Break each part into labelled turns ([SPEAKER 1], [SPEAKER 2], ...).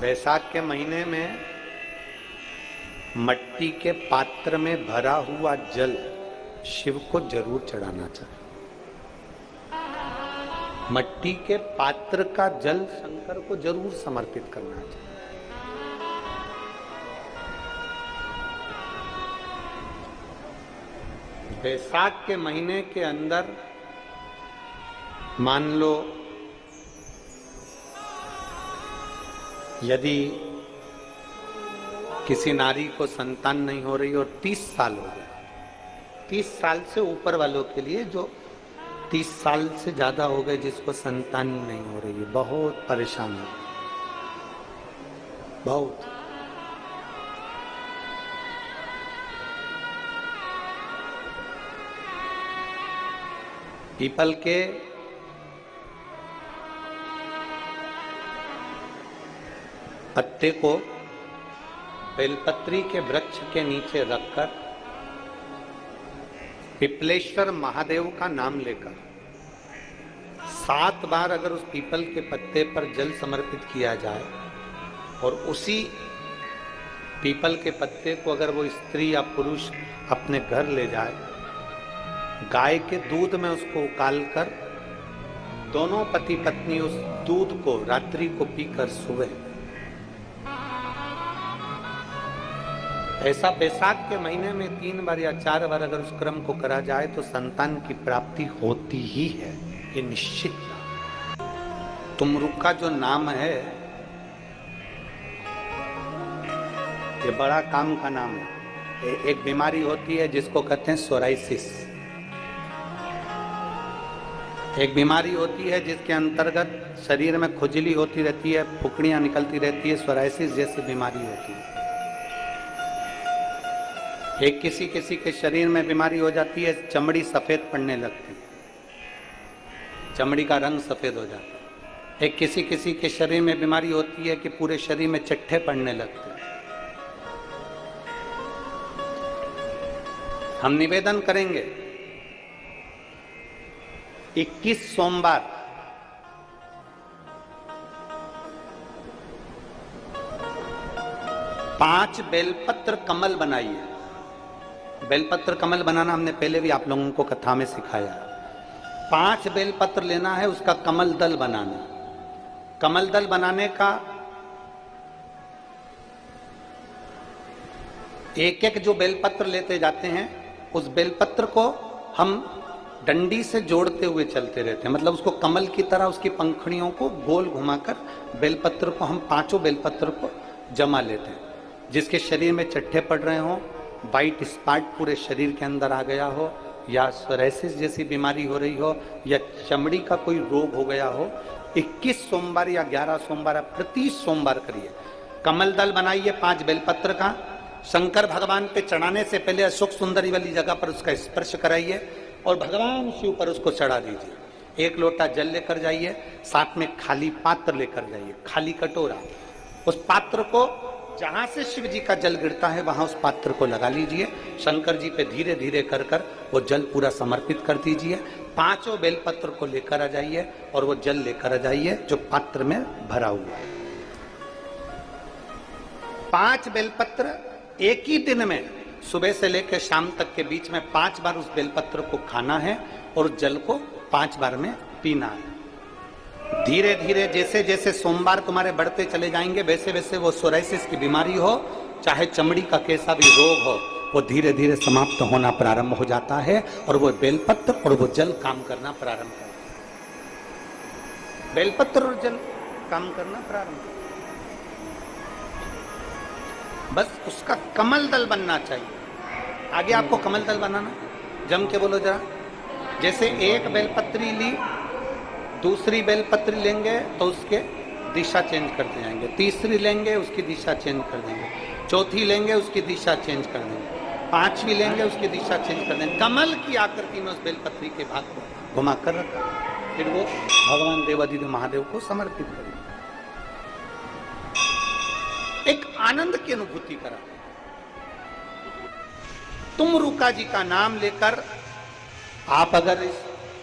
[SPEAKER 1] बैसाख के महीने में मट्टी के पात्र में भरा हुआ जल शिव को जरूर चढ़ाना चाहिए। मट्टी के पात्र का जल शंकर को जरूर समर्पित करना चाहिए। बैसाख के महीने के अंदर मान लो यदि किसी नारी को संतान नहीं हो रही और 30 साल हो गए, 30 साल से ऊपर वालों के लिए, जो 30 साल से ज्यादा हो गए जिसको संतान ही नहीं हो रही है, बहुत परेशान है, बहुत। पीपल के पत्ते को बेलपत्री के वृक्ष के नीचे रखकर पिपलेश्वर महादेव का नाम लेकर 7 बार अगर उस पीपल के पत्ते पर जल समर्पित किया जाए और उसी पीपल के पत्ते को अगर वो स्त्री या पुरुष अपने घर ले जाए, गाय के दूध में उसको उकालकर दोनों पति पत्नी उस दूध को रात्रि को पीकर सुबह, ऐसा बैसाख के महीने में 3 बार या 4 बार अगर उस क्रम को करा जाए तो संतान की प्राप्ति होती ही है, ये निश्चित। तुमरुक का जो नाम है ये बड़ा काम का नाम है। एक बीमारी होती है जिसको कहते हैं सोराइसिस। एक बीमारी होती है जिसके अंतर्गत शरीर में खुजली होती रहती है, फुकड़ियां निकलती रहती है, सोराइसिस जैसी बीमारी होती है। एक किसी किसी के शरीर में बीमारी हो जाती है, चमड़ी सफेद पड़ने लगती है, चमड़ी का रंग सफेद हो जाता है। एक किसी किसी के शरीर में बीमारी होती है कि पूरे शरीर में चट्टे पड़ने लगते हैं। हम निवेदन करेंगे 21 सोमवार पांच बेलपत्र कमल बनाइए। बेलपत्र कमल बनाना हमने पहले भी आप लोगों को कथा में सिखाया। 5 बेलपत्र लेना है, उसका कमल दल बनाना। कमल दल बनाने का एक एक जो बेलपत्र लेते जाते हैं, उस बेलपत्र को हम डंडी से जोड़ते हुए चलते रहते हैं, मतलब उसको कमल की तरह उसकी पंखुड़ियों को गोल घुमाकर बेलपत्र को हम 5 बेलपत्र को जमा लेते हैं। जिसके शरीर में चट्टे पड़ रहे हों, वाइट स्पॉट पूरे शरीर के अंदर आ गया हो, या सोराइसिस जैसी बीमारी हो रही हो, या चमड़ी का कोई रोग हो गया हो, 21 सोमवार या 11 सोमवार प्रति सोमवार करिए। कमल दल बनाइए 5 बेलपत्र का। शंकर भगवान पे चढ़ाने से पहले अशोक सुंदरी वाली जगह पर उसका स्पर्श कराइए और भगवान शिव पर उसको चढ़ा दीजिए। 1 लोटा जल लेकर जाइए, साथ में खाली पात्र लेकर जाइए, खाली कटोरा। उस पात्र को जहां से शिव जी का जल गिरता है वहां उस पात्र को लगा लीजिए। शंकर जी पे धीरे धीरे कर कर वो जल पूरा समर्पित कर दीजिए। 5 बेलपत्र को लेकर आ जाइए और वो जल लेकर आ जाइए जो पात्र में भरा हुआ है। 5 बेलपत्र एक ही दिन में सुबह से लेकर शाम तक के बीच में 5 बार उस बेलपत्र को खाना है और जल को 5 बार में पीना है। धीरे धीरे जैसे जैसे सोमवार तुम्हारे बढ़ते चले जाएंगे, वैसे वैसे वो सोराइसिस की बीमारी हो, चाहे चमड़ी का कैसा भी रोग हो, वो धीरे धीरे समाप्त होना प्रारंभ हो जाता है और वो बेलपत्र और वो जल काम करना प्रारंभ करता है। बेलपत्र और जल काम करना प्रारंभ, बस उसका कमल दल बनना चाहिए। आगे आपको कमल दल बनाना, जम के बोलो जरा। जैसे एक बेलपत्री ली, दूसरी बेलपत्री लेंगे तो उसके दिशा चेंज करते जाएंगे, तीसरी लेंगे उसकी दिशा चेंज कर देंगे, चौथी लेंगे उसकी दिशा चेंज कर देंगे, 5वीं लेंगे उसकी दिशा चेंज कर देंगे। कमल की आकृति में उस बेलपत्री के भाग को घुमा कर रखा, फिर वो भगवान देवाधिदेव महादेव को समर्पित करेंगे। एक आनंद की अनुभूति करा। तुमरुका जी का नाम लेकर आप अगर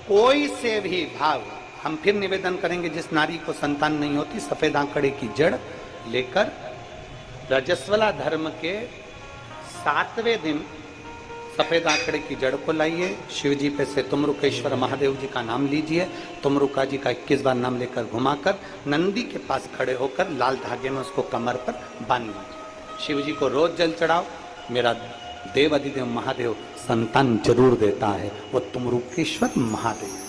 [SPEAKER 1] कोई से भी भाव, हम फिर निवेदन करेंगे जिस नारी को संतान नहीं होती, सफेद आंकड़े की जड़ लेकर रजस्वला धर्म के 7वें दिन सफेद आंकड़े की जड़ को लाइए, शिव जी पे से तुमरुकेश्वर महादेव जी का नाम लीजिए, तुमरुका जी का 21 बार नाम लेकर घुमाकर नंदी के पास खड़े होकर लाल धागे में उसको कमर पर बांध लीजिए। शिव जी को रोज जल चढ़ाओ, मेरा देव अधिदेव महादेव संतान जरूर देता है, वो तुमरुकेश्वर महादेव।